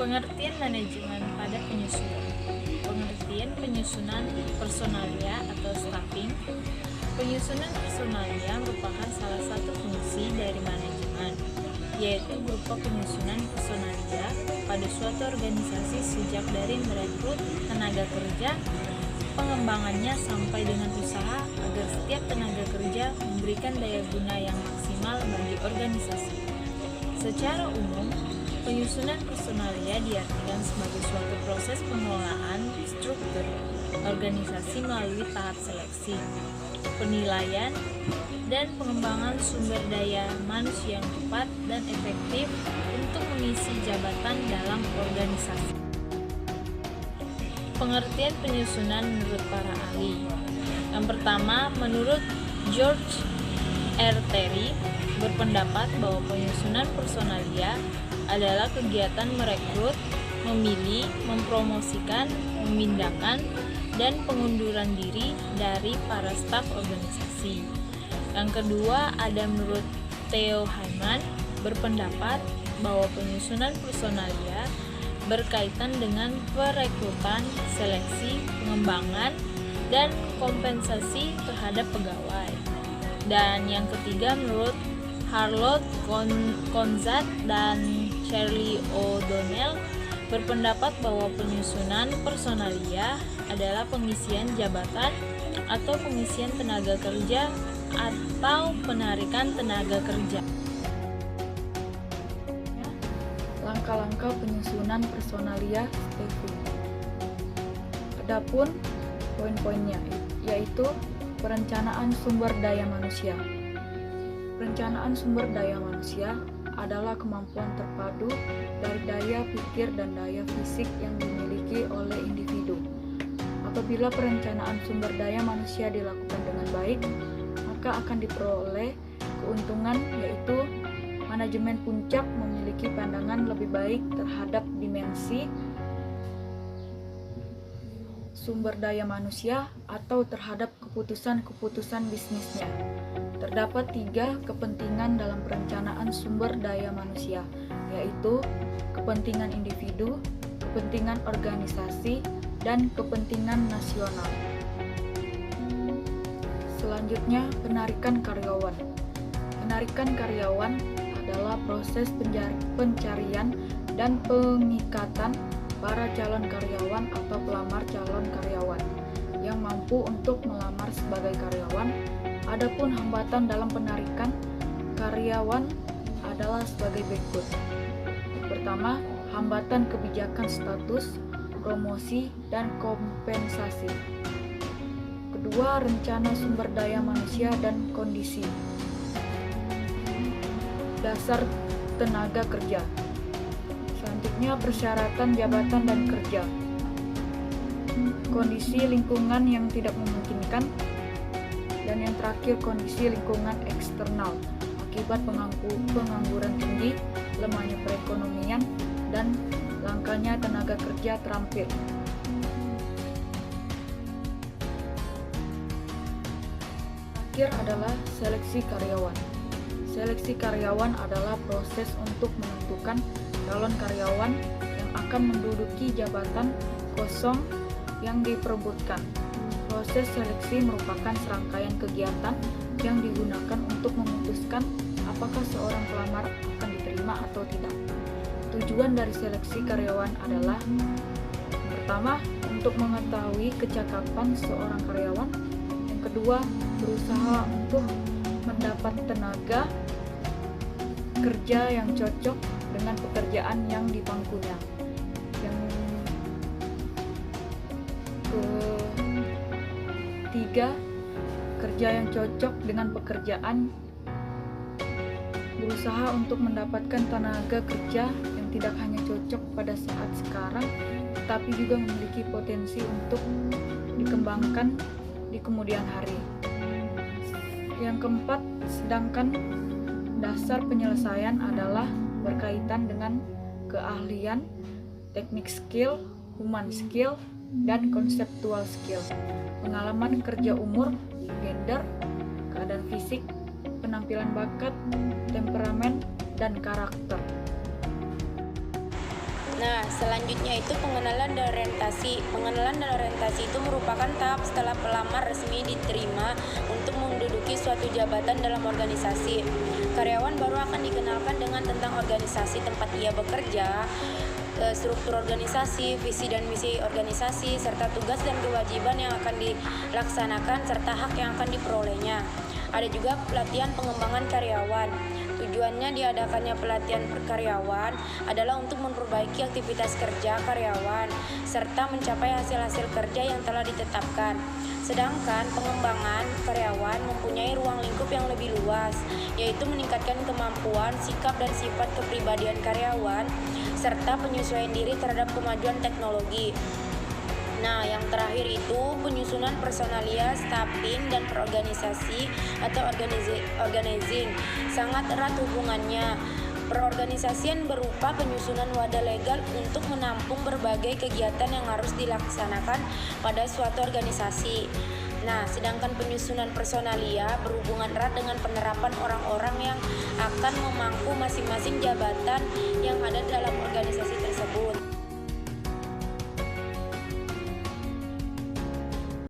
Pengertian manajemen pada penyusunan. Pengertian penyusunan personalia atau staffing. Penyusunan personalia merupakan salah satu fungsi dari manajemen, yaitu berupa penyusunan personalia pada suatu organisasi sejak dari merekrut tenaga kerja, pengembangannya sampai dengan usaha agar setiap tenaga kerja memberikan daya guna yang maksimal bagi organisasi. Secara umum, penyusunan personalia diartikan sebagai suatu proses pengelolaan struktur organisasi melalui tahap seleksi, penilaian, dan pengembangan sumber daya manusia yang tepat dan efektif untuk mengisi jabatan dalam organisasi. Pengertian penyusunan menurut para ahli. Yang pertama, menurut George R. Terry berpendapat bahwa penyusunan personalia adalah kegiatan merekrut, memilih, mempromosikan, memindahkan, dan pengunduran diri dari para staf organisasi. Yang kedua, ada menurut Theo Hyman berpendapat bahwa penyusunan personalia berkaitan dengan perekrutan, seleksi, pengembangan, dan kompensasi terhadap pegawai. Dan yang ketiga, menurut Harold Konzat dan Shirley O'Donnell berpendapat bahwa penyusunan personalia adalah pengisian jabatan atau pengisian tenaga kerja atau penarikan tenaga kerja. Langkah-langkah penyusunan personalia staffing. Adapun poin-poinnya yaitu perencanaan sumber daya manusia. Perencanaan sumber daya manusia adalah kemampuan terpadu dari daya pikir dan daya fisik yang dimiliki oleh individu. Apabila perencanaan sumber daya manusia dilakukan dengan baik, maka akan diperoleh keuntungan, yaitu manajemen puncak memiliki pandangan lebih baik terhadap dimensi sumber daya manusia atau terhadap keputusan-keputusan bisnisnya. Terdapat 3 kepentingan dalam perencanaan sumber daya manusia, yaitu kepentingan individu, kepentingan organisasi, dan kepentingan nasional. Selanjutnya, penarikan karyawan. Penarikan karyawan adalah proses pencarian dan pengikatan para calon karyawan atau pelamar calon karyawan yang mampu untuk melamar sebagai karyawan. Adapun hambatan dalam penarikan karyawan adalah sebagai berikut. Pertama, hambatan kebijakan status, promosi, dan kompensasi. Kedua, rencana sumber daya manusia dan kondisi dasar tenaga kerja. Selanjutnya, persyaratan jabatan dan kerja. Kondisi lingkungan yang tidak memungkinkan. Dan yang terakhir, kondisi lingkungan eksternal akibat pengangguran tinggi, lemahnya perekonomian, dan langkanya tenaga kerja terampil. Terakhir adalah seleksi karyawan. Seleksi karyawan adalah proses untuk menentukan calon karyawan yang akan menduduki jabatan kosong yang diperebutkan. Proses seleksi merupakan serangkaian kegiatan yang digunakan untuk memutuskan apakah seorang pelamar akan diterima atau tidak. Tujuan dari seleksi karyawan adalah pertama, untuk mengetahui kecakapan seorang karyawan. Yang kedua, berusaha untuk mendapat tenaga kerja yang cocok dengan pekerjaan yang dipangkunya. Yang ketiga, kerja yang cocok dengan pekerjaan. Berusaha untuk mendapatkan tenaga kerja yang tidak hanya cocok pada saat sekarang, tetapi juga memiliki potensi untuk dikembangkan di kemudian hari. Yang keempat, sedangkan dasar penyelesaian adalah berkaitan dengan keahlian, teknik skill, human skill, dan konseptual skill, pengalaman kerja umur, gender, keadaan fisik, penampilan bakat, temperamen, dan karakter. Nah, selanjutnya itu pengenalan dan orientasi. Pengenalan dan orientasi itu merupakan tahap setelah pelamar resmi diterima untuk menduduki suatu jabatan dalam organisasi. Karyawan baru akan dikenalkan dengan tentang organisasi tempat ia bekerja, struktur organisasi, visi dan misi organisasi, serta tugas dan kewajiban yang akan dilaksanakan serta hak yang akan diperolehnya. Ada juga pelatihan pengembangan karyawan. Tujuannya diadakannya pelatihan karyawan adalah untuk memperbaiki aktivitas kerja karyawan serta mencapai hasil-hasil kerja yang telah ditetapkan. Sedangkan pengembangan karyawan mempunyai ruang lingkup yang lebih luas, yaitu meningkatkan kemampuan, sikap dan sifat kepribadian karyawan serta penyesuaian diri terhadap kemajuan teknologi. Nah, yang terakhir itu penyusunan personalia, staffing, dan perorganisasi atau organizing. Sangat erat hubungannya. Perorganisasian berupa penyusunan wadah legal untuk menampung berbagai kegiatan yang harus dilaksanakan pada suatu organisasi. Nah, sedangkan penyusunan personalia berhubungan erat dengan penerapan orang-orang yang akan memangku masing-masing jabatan yang ada dalam